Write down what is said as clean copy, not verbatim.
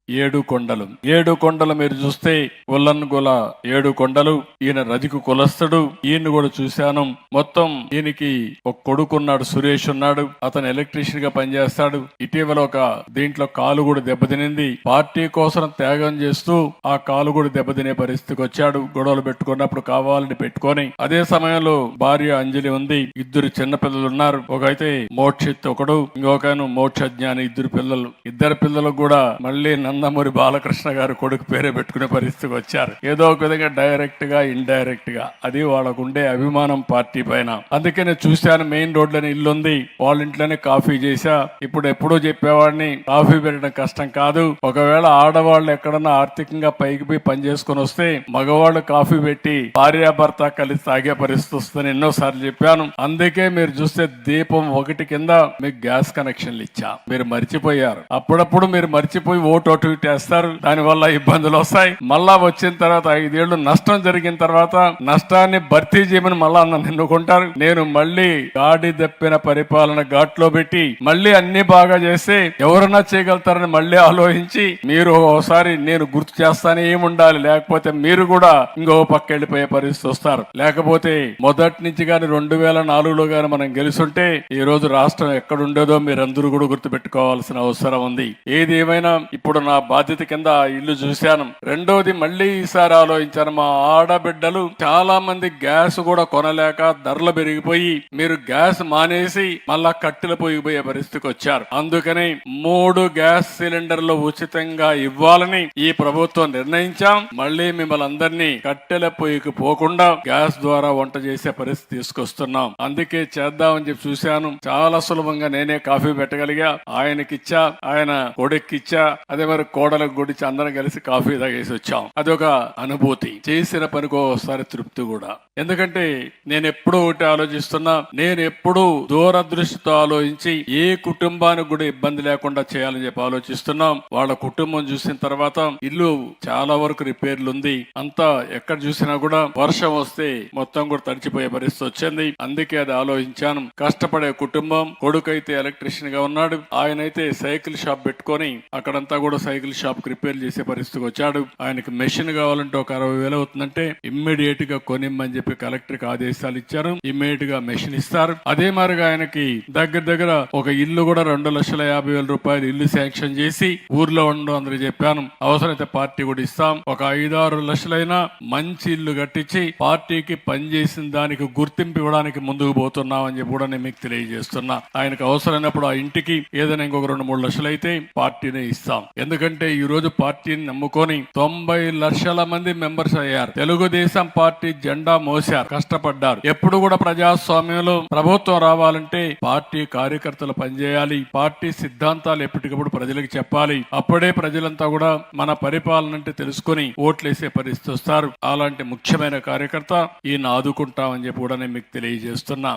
ఏడు కొండలు. ఏడు కొండలు మీరు చూస్తే ఉల్లన్గుల ఏడు కొండలు. ఈయన రజికు కులస్తుడు. ఈయన కూడా చూశాను. మొత్తం ఈయనకి ఒక కొడుకున్నాడు, సురేష్ ఉన్నాడు. అతను ఎలక్ట్రీషియన్ గా పనిచేస్తాడు. ఇటీవల ఒక దీంట్లో కాలు కూడా దెబ్బతినింది. పార్టీ కోసం త్యాగం చేస్తూ ఆ కాలు కూడా దెబ్బతినే పరిస్థితికి వచ్చాడు. గొడవలు పెట్టుకున్నప్పుడు కావాలని పెట్టుకొని, అదే సమయంలో భార్య అంజలి ఉంది. ఇద్దరు చిన్న పిల్లలు ఉన్నారు. ఒకైతే మోక్షిత్ ఒకడు, ఇంకొకను మోక్షజ్ఞాని. ఇద్దరు పిల్లలకు కూడా మళ్ళీ నందమూరి బాలకృష్ణ గారు కొడుకు పేరే పెట్టుకునే పరిస్థితికి వచ్చారు. ఏదో ఒక విధంగా డైరెక్ట్ గా ఇండైరెక్ట్ గా అది వాళ్ళకు ఉండే అభిమానం పార్టీ పైన. అందుకే నేను చూశాను, మెయిన్ రోడ్లోనే ఇల్లు ఉంది, వాళ్ళ ఇంట్లోనే కాఫీ చేశా. ఇప్పుడు ఎప్పుడూ చెప్పేవాడిని, కాఫీ పెట్టడం కష్టం కాదు. ఒకవేళ ఆడవాళ్ళు ఎక్కడన్నా ఆర్థికంగా పైకి పోయి పని చేసుకుని వస్తే మగవాళ్ళు కాఫీ పెట్టి భార్యాభర్త కలిసి తాగే పరిస్థితి వస్తుందని ఎన్నోసార్లు చెప్పాను. అందుకే మీరు చూస్తే దీపం 1 కింద మీకు గ్యాస్ కనెక్షన్లు ఇచ్చా. మీరు మర్చిపోయారు. అప్పుడప్పుడు మీరు మర్చిపోయి ఓటు వేస్తారు. దాని వల్ల ఇబ్బందులు వస్తాయి. మళ్ళా వచ్చిన తర్వాత 5 ఏళ్లు నష్టం జరిగిన తర్వాత నష్టాన్ని భర్తీ చేయమని మళ్ళా ఎన్నుకుంటారు. నేను మళ్ళీ గాడి దప్పిన పరిపాలన ఘాట్లో పెట్టి మళ్ళీ అన్ని బాగా చేస్తే ఎవరన్నా చేయగలుగుతారని మళ్ళీ ఆలోచించి మీరు ఒకసారి నేను గుర్తు చేస్తానే ఏముండాలి. లేకపోతే మీరు కూడా ఇంకో పక్క వెళ్ళిపోయే పరిస్థితి వస్తారు. లేకపోతే మొదటి నుంచి గాని 2004లో గాని మనం గెలుసుంటే ఈ రోజు రాష్ట్రం ఎక్కడుండేదో మీరందరూ కూడా గుర్తు పెట్టుకోవాల్సిన అవసరం ఉంది. ఏది ఏమైనా ఇప్పుడు నా బాధ్యత కింద ఇల్లు చూశాను. రెండోది మళ్ళీ ఈసారి ఆలోచించాను. మా ఆడబిడ్డలు చాలా మంది గ్యాస్ కూడా కొనలేక ధరలు పెరిగిపోయి మీరు గ్యాస్ మానేసి మళ్ళా కట్టెల పోయిపోయే పరిస్థితికి వచ్చారు. అందుకని 3 గ్యాస్ సిలిండర్లు ఉచితంగా ఇవ్వాలని ఈ ప్రభుత్వం నిర్ణయించాం. మళ్ళీ మిమ్మల్ని అందరినీ కట్టెల పొయ్యికి పోకుండా గ్యాస్ ద్వారా వంట చేసే పరిస్థితి తీసుకొస్తున్నాం. అందుకే చేద్దామని చెప్పి చూశాను. చాలా సులభంగా నేనే కాఫీ పెట్టగలిగా. ఆయనకిచ్చా, ఆయన కొడుక్కిచ్చా, అదే మరి కోడలకు గుడిచి అందరం కలిసి కాఫీ తాగేసి వచ్చాం. అదొక అనుభూతి. చేసిన పనికి ఒకసారి తృప్తి కూడా. ఎందుకంటే నేను ఎప్పుడూ ఒకటి ఆలోచిస్తున్నా, నేను ఎప్పుడూ దూరదృష్టితో ఆలోచించి ఏ కుటుంబానికి కూడా ఇబ్బంది లేకుండా చేయాలని చెప్పి ఆలోచిస్తున్నాం. వాళ్ళ కుటుంబం చూసిన తర్వాత ఇల్లు చాలా వరకు రిపేర్లు ఉంది. అంతా ఎక్కడ చూసినా కూడా వర్షం వస్తే మొత్తం కూడా తడిచిపోయే పరిస్థితి వచ్చింది. అందుకే అది ఆలోచించాను. కష్టపడే కుటుంబం. కొడుకైతే ఎలక్ట్రీషియన్ గా ఉన్నాడు. ఆయనైతే సైకిల్ షాప్ పెట్టుకొని అక్కడంతా కూడా సైకిల్ షాప్ కి రిపేర్ చేసే పరిస్థితికి వచ్చాడు. ఆయనకి మెషిన్ కావాలంటే ఒక 60,000 అవుతుందంటే ఇమ్మీడియట్ గా కొనిమ్మని చెప్పి కలెక్టర్ కి ఆదేశాలు ఇచ్చారు. ఇమ్మీడియట్ గా మెషిన్ ఇస్తారు. అదే మారిగా ఆయనకి దగ్గర ఒక ఇల్లు కూడా 2,50,000 రూపాయలు ఇల్లు శాంక్షన్ చేసి ఊర్లో ఉండడం అందరూ చెప్పాను. అవసరమైతే పార్టీ కూడా ఇస్తాం. ఒక 5-6 లక్షలైనా మంచి ఇల్లు కట్టించి పార్టీకి పనిచేసిన దానికి గుర్తింపు ఇవ్వడానికి ముందుకు పోతున్నాం అని చెప్పి కూడా నేను మీకు తెలియజేస్తున్నా. ఆయనకు అవసరమైనప్పుడు ఆ ఇంటికి ఏదైనా ఇంకొక 2-3 లక్షలు అయితే పార్టీనే ఇస్తాం. ఎందుకంటే ఈ రోజు పార్టీని నమ్ముకొని 90 లక్షల మంది మెంబర్స్ అయ్యారు. తెలుగుదేశం పార్టీ జెండా మోసారు, కష్టపడ్డారు. ఎప్పుడు కూడా ప్రజాస్వామ్యంలో ప్రభుత్వం రావాలంటే పార్టీ కార్యకర్తలు పనిచేయాలి. పార్టీ సిద్ధాంతాలు ఎప్పటికప్పుడు ప్రజలకు చెప్పాలి. అప్పుడే ప్రజలంతా కూడా మన పరిపాలన అంటే తెలుసుకుని ఓట్లేసే పరిస్థితి వస్తారు. అలాంటి ముఖ్యమైన కార్యకర్త ఈయన ఆదుకుంటామని చెప్పి కూడా నేను మీకు తెలియజేస్తున్నా.